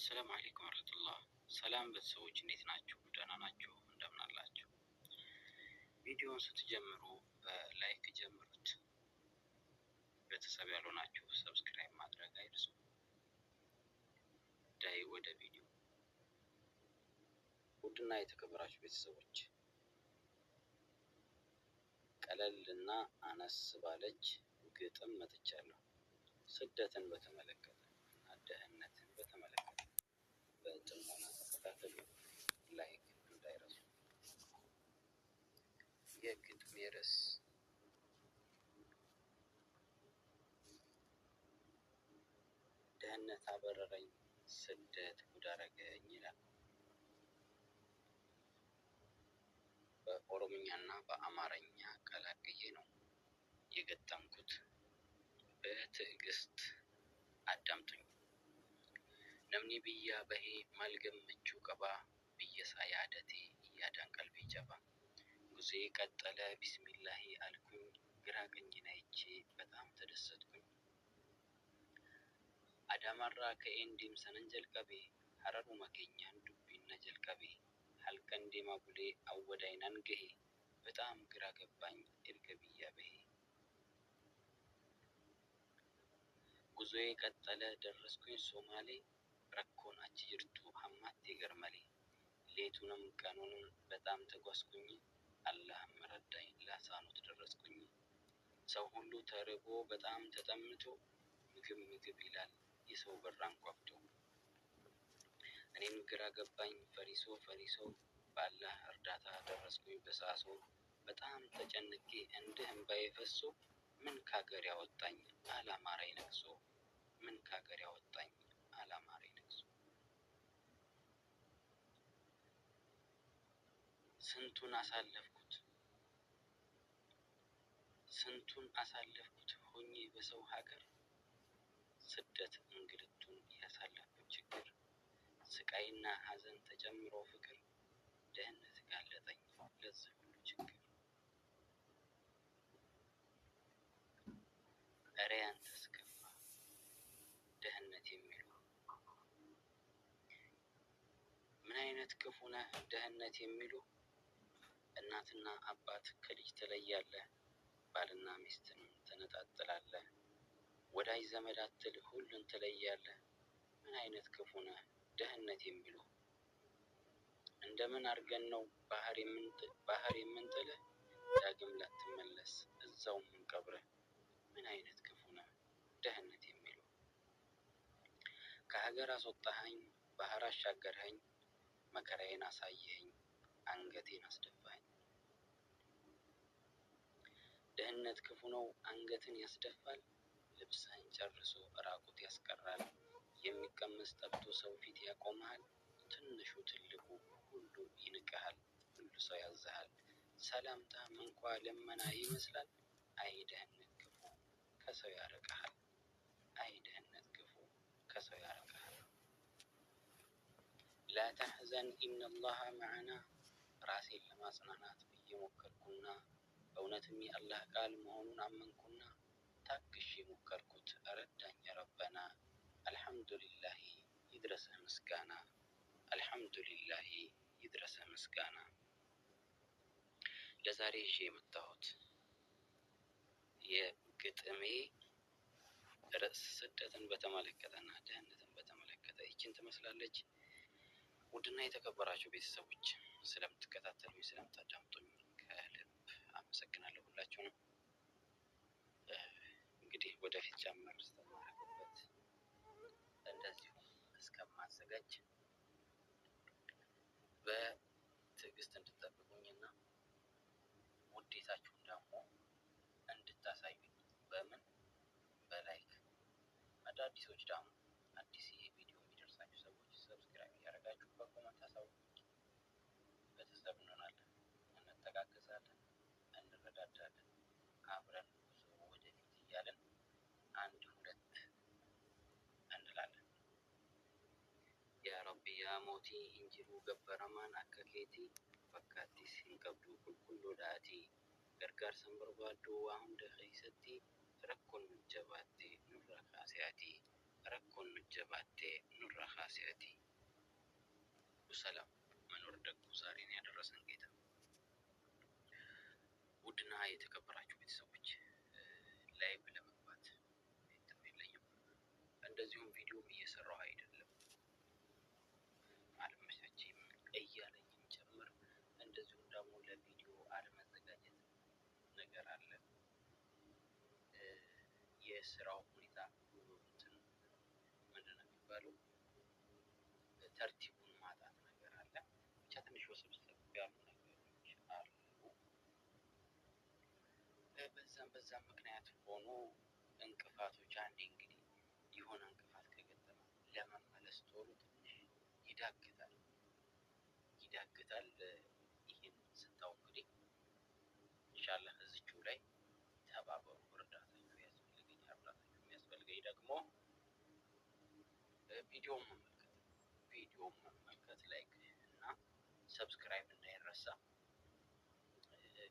ሰላም አለይኩም ወራህመቱላህ። ሰላም ቤተሰቦች እንዴት ናችሁ? ደህና ናችሁ? እንደምን አላችሁ? ቪዲዮውን ስትጀምሩ ላይክ ጀምሩት። ቤተሰብ ያልሆናችሁ ሰብስክራይብ ማድረግ አይርሱ። ዳይ ወደ ቪዲዮ። ውድና የተከበራችሁ ቤተሰቦች ቀለልና አነስ ባለች ግጥም መጥቻለሁ። ስደትን በተመለከተ እና ድህነትን በተመለከተ በጥሞና ተከታተሉ። ላይክ እንዳይረሱ። የግጥሜ ርዕስ ድህነት አበረረኝ፣ ስደት ጉድ አረገኝ ይላል። በኦሮምኛና በአማርኛ ቀላቅዬ ነው የገጠምኩት። በትዕግስት አዳምጡኝ። ነምኒ ብያ በሄ ማልገመቹ ቀባ ብየሳ ያደቴ እያዳን ቀልቤ ጀባ ጉዜ ቀጠለ ቢስሚላሂ አልኩኝ። ግራ ቀኝን አይቼ በጣም ተደሰትኩኝ። አዳማራ ከኤን ዴምሰነን ጀልቀቤ ሀረሩማ ኬኛን ዱቢነ ጀልቀቤ ሀልቀን ዴማ ቡሌ አወዳይናን ገሄ በጣም ግራ ገባኝ ኤርገ ብያ በሄ ጉዞዬ ቀጠለ ደረስኩኝ ሶማሌ ረኮን አቺ ጅርቱ ሀማቴ ገርመሌ ሌቱንም ቀኑንም በጣም ተጓዝኩኝ። አላህም ረዳኝ ላሳኖት ደረስኩኝ። ሰው ሁሉ ተርቦ በጣም ተጠምቶ ምግብ ምግብ ይላል የሰው በር አንኳኩቶ። እኔም ግራ ገባኝ ፈሪሶ ፈሪሶ በአላህ እርዳታ ደረስኩኝ በሳሶ። በጣም ተጨንቄ እንደ እንባዬ ፈሶ ምን ካገር ያወጣኝ አላማረኝ ነቅሶ። ምን ካገር ያወጣኝ አላማረኝ ነቅሶ። ስንቱን አሳለፍኩት ሆኜ በሰው ሀገር ስደት እንግልቱን ያሳለፍኩት ችግር ስቃይና ሀዘን ተጨምሮ ፍቅር ድህነት ጋለጠኝ ለዚህ ሁሉ ችግር። እረ ያንተስ ከፋ ድህነት የሚሉ ምን አይነት ክፉ ነህ ድህነት የሚሉ። እናትና አባት ከልጅ ትለያለህ፣ ባልና ሚስትንም ትነጣጥላለህ። ወዳጅ ዘመድ አትል ሁሉን ትለያለህ። ምን አይነት ክፉ ነህ ድህነት የሚሉ። እንደምን አርገን ነው ባህር የምንጥልህ ዳግም ላትመለስ እዛው ምንቀብርህ። ምን አይነት ክፉ ነህ ድህነት የሚሉ። ከሀገር አስወጣኸኝ ባህር አሻገርኸኝ መከራዬን አሳየኸኝ አንገቴን አስደፋኸኝ። ድህነት ክፉ ነው አንገትን ያስደፋል። ልብስህን ጨርሶ ራቁት ያስቀራል። የሚቀመስ ጠፍቶ ሰው ፊት ያቆምሃል። ትንሹ ትልቁ ሁሉ ይንቅሃል። ሁሉ ሰው ያዝሃል። ሰላምታም እንኳ ልመና ይመስላል። አይ ድህነት ክፉ ከሰው ያርቅሃል። አይ ድህነት ክፉ ከሰው ያርቅሃል። ላ ተሕዘን ኢነላሃ መዐና ራሴን ለማጽናናት ብዬ ሞከርኩና እውነትም የአላህ ቃል መሆኑን አመንኩና ታግሼ ሞከርኩት ረዳኝ ረበና። አልሐምዱሊላሂ ይድረስህ ምስጋና። አልሐምዱሊላሂ ይድረስህ ምስጋና። ለዛሬ ይዤ የመጣሁት የግጥሜ ርዕስ ስደትን በተመለከተና ድህነትን በተመለከተ ይችን ትመስላለች። ውድና የተከበራችሁ ቤተሰቦች ስለምትከታተሉኝ ስለምታዳምጡኝ ከልብ አመሰግናለሁ ሁላችሁንም። እንግዲህ ወደፊት ጨመር ስለማደርግበት እንደዚሁ እስከማዘጋጅ በትዕግስት እንድትጠብቁኝና ውዴታችሁን ደግሞ እንድታሳዩኝ በምን በላይክ አዳዲሶች ደግሞ አዲስ ይሄ ቪዲዮ የሚደርሳችሁ ሰዎች ሰብስክራይብ እያደረጋችሁ በኮመንት አሳውቁኝ። ቤተሰብ እንሆናለን፣ እንተጋገዛለን፣ እንረዳዳለን። አብረን ጉዞ ወደፊት እያለን አንድ ሁለት እንላለን። ያ ረቢ ያ ሞቲ እንጅሩ ገበረማን አከኬቲ ፈካቲስ ሂንቀብዱ ቁልቁሎ ዳቲ gargaarsan barbaaddu waa hunda keessatti rakkoon jabaatte nurra kaasee ati ረኮን ጀባቴ ኑራ ኻሲያቲ ሰላም መኖር ደጉ ዛሬን ያደረሰን ጌታ። ውድና የተከበራችሁ ቤተሰቦች ላይቭ ለመግባት የለኝም፣ እንደዚሁም ቪዲዮም እየሰራሁ አይደለም፣ አልመቻችም እያለኝም ጭምር እንደዚሁም ደግሞ ለቪዲዮ አለመዘጋጀት ነገር አለ። የስራው ሁኔታ እንትን ምንድን ነው የሚባለው ተርቲቡን ማጣት ነገር አለ። ብቻ ትንሽ ውስብስብ ያሉ ነገሮች አሉ። በዛም ምክንያት ሆኖ እንቅፋቶች አንዴ እንግዲህ የሆነ እንቅፋት ከገጠመ ለመመለስ ቶሎ ትንሽ ይዳግታል። ይህን ስታው እንግዲህ ኢንሻአላህ እዚችው ላይ ተባበሩ። እርዳታችሁ የሚያስፈልገኝ ደግሞ ቪዲዮውን መመልከት ላይክ እና ሰብስክራይብ እንዳይረሳ፣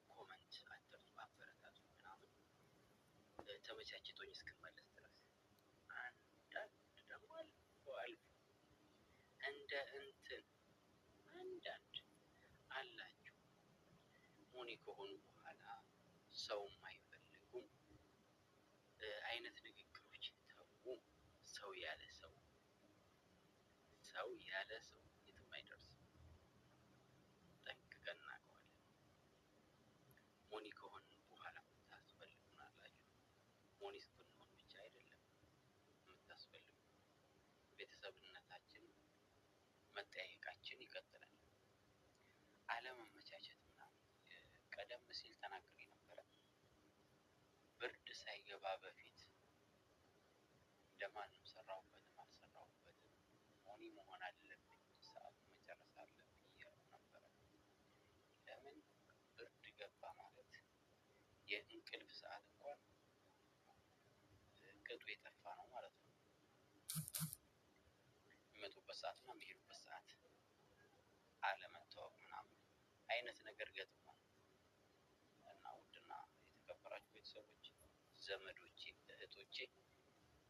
ኮመንት አትርሱ፣ አበረታቱ ምናምን ተመቻችቶኝ እስክመለስ ድረስ። አንዳንድ ደግሞ አልፎ እንደ እንትን አንዳንድ አላችሁ ሞኒ ከሆኑ በኋላ ሰው የማይፈልጉም አይነት ንግግሮች ተዉ። ሰው ያለ ሰው የትም አይደርስም። ጠንቅቀን እናውቀዋለን። ሞኒ ከሆኑ በኋላ ታስፈልጉናላችሁ። ሞኒ ስንሆን ብቻ አይደለም የምታስፈልጉ፣ ቤተሰብነታችን መጠያየቃችን ይቀጥላል። አለመመቻቸት ምናምን ቀደም ሲል ተናግሬ ነበረ። ብርድ ሳይገባ በፊት እንደማንም ሰራሁበትም አልሰራሁበትም ሞኒ መሆን አለብኝ፣ ሰዓቱን መጨረስ አለብኝ እያልኩ ነበረ። ለምን ብርድ ገባ ማለት የእንቅልፍ ሰዓት እንኳን ቅጡ የጠፋ ነው ማለት ነው። የሚመጡበት ሰዓት እና የሚሄዱበት ሰዓት አለመታወቅ ምናምን አይነት ነገር ገጥሟል። እና ውድና የተከበራችሁ ቤተሰቦች፣ ዘመዶቼ፣ እህቶቼ፣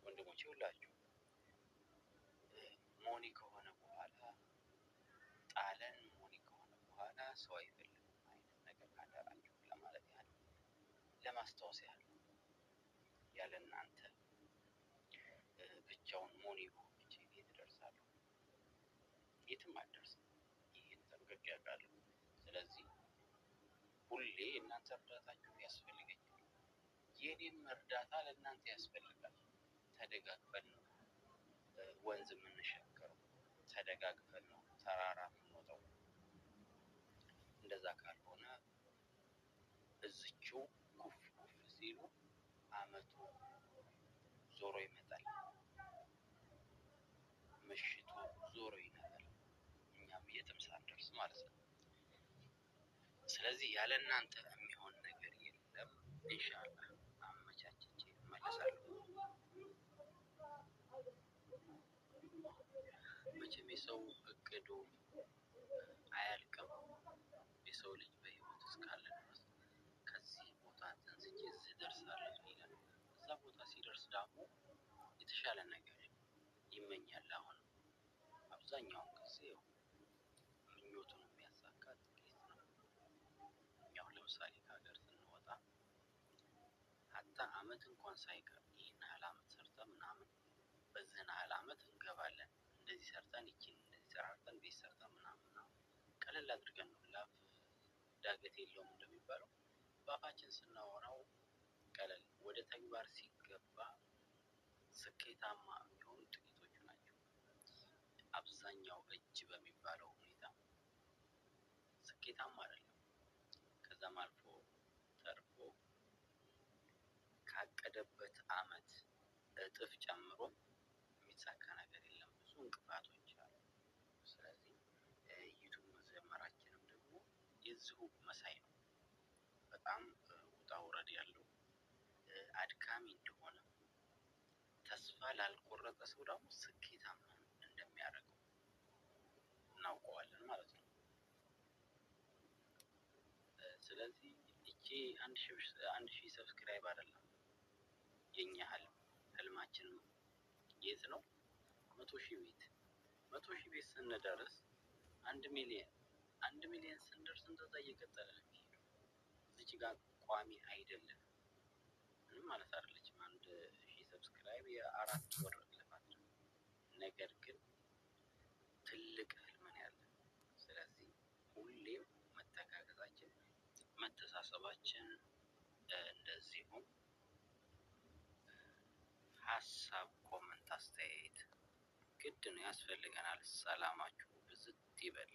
ወንድሞቼ ሁላችሁ ሞኒ ከሆነ በኋላ ጣለን፣ ሞኒ ከሆነ በኋላ ሰው አይፈልግም አይነት ነገር ካደራችሁ ለማለት ያህል፣ ለማስታወስ ያህል ያለ እናንተ ብቻውን ሞኒ ሆኜ የት እደርሳለሁ? የትም አልደርስም። ይህን ጠንቅቄ አውቃለሁ። ስለዚህ ሁሌ እናንተ እርዳታችሁ ያስፈልገኛል። የኔም እርዳታ ለእናንተ ያስፈልጋል። ተደጋግፈን ነው ወንዝ የምንሻገረው፣ ተደጋግፈን ነው ተራራ የምንወጣው። እንደዛ ካልሆነ እዚችው ጉፍ ሲሉ አመቱ ዞሮ ይመጣል፣ ምሽቱ ዞሮ ይመጣል፣ እኛም የትም ሳንደርስ ማለት ነው። ስለዚህ ያለ እናንተ የሚሆን ነገር የለም። ኢንሻአላህ አመቻችቼ እመለሳለሁ። መቼም የሰው እቅዱ አያልቅም። የሰው ልጅ በህይወት እስካለ ድረስ ከዚህ ቦታ ተንስቼ እዚህ ደርሳለሁ ይላል። እዛ ቦታ ሲደርስ ደግሞ የተሻለ ነገር ይመኛል። አሁን አብዛኛውን ጊዜ ምኞቱን የሚያሳካ ጥቂት ነው። ያው ለምሳሌ ከሀገር ስንወጣ ሀታ አመት እንኳን ሳይቀር ይህን ያህል አመት ሰርተን ምናምን በዚህን ያህል አመት እንገባለን፣ እንደዚህ ሰርተን ይቺን እንደዚህ ሰራርተን ቤት ሰርተን ምናምን ቀለል አድርገን ነው፣ ላፍ ዳገት የለውም እንደሚባለው በአፋችን ስናወራው ቀለል፣ ወደ ተግባር ሲገባ ስኬታማ የሚሆኑ ጥቂቶቹ ናቸው። አብዛኛው እጅ በሚባለው ሁኔታ ስኬታማ አይደለም። ከዛም አልፎ ተርፎ ካቀደበት አመት እጥፍ ጨምሮ የሚሳካ ነገር የለም። ብዙ እንቅፋቶች አሉ። ስለዚህ ዩቱብ መጀመራችንም ደግሞ የዚሁ መሳይ ነው። በጣም ውጣ ውረድ ያለው አድካሚ እንደሆነ፣ ተስፋ ላልቆረጠ ሰው ደግሞ ስኬታማ እንደሚያደርገው እናውቀዋለን ማለት ነው። ስለዚህ እቺ 1000 ሰብስክራይብ አይደለም የኛ ህልማችን የት ነው? 100,000 ቤት 100,000 ቤት ስንደርስ 1 ሚሊዮን ስንደርስ እንደዛ እየቀጠለ ነው የሚሄደው። እዚች ጋር ቋሚ አይደለም ምንም ማለት አይደለችም። 1,000 ሰብስክራይብ የ4 ወር ልፋት ነው። ነገር ግን ትልቅ ህልም ነው ያለን። ስለዚህ ሁሌም መተጋገዛችን፣ መተሳሰባችን እንደዚሁም ሀሳብ፣ ኮመንት፣ አስተያየት ግድ ነው ያስፈልገናል። ሰላማችሁ ብዝት ይበል።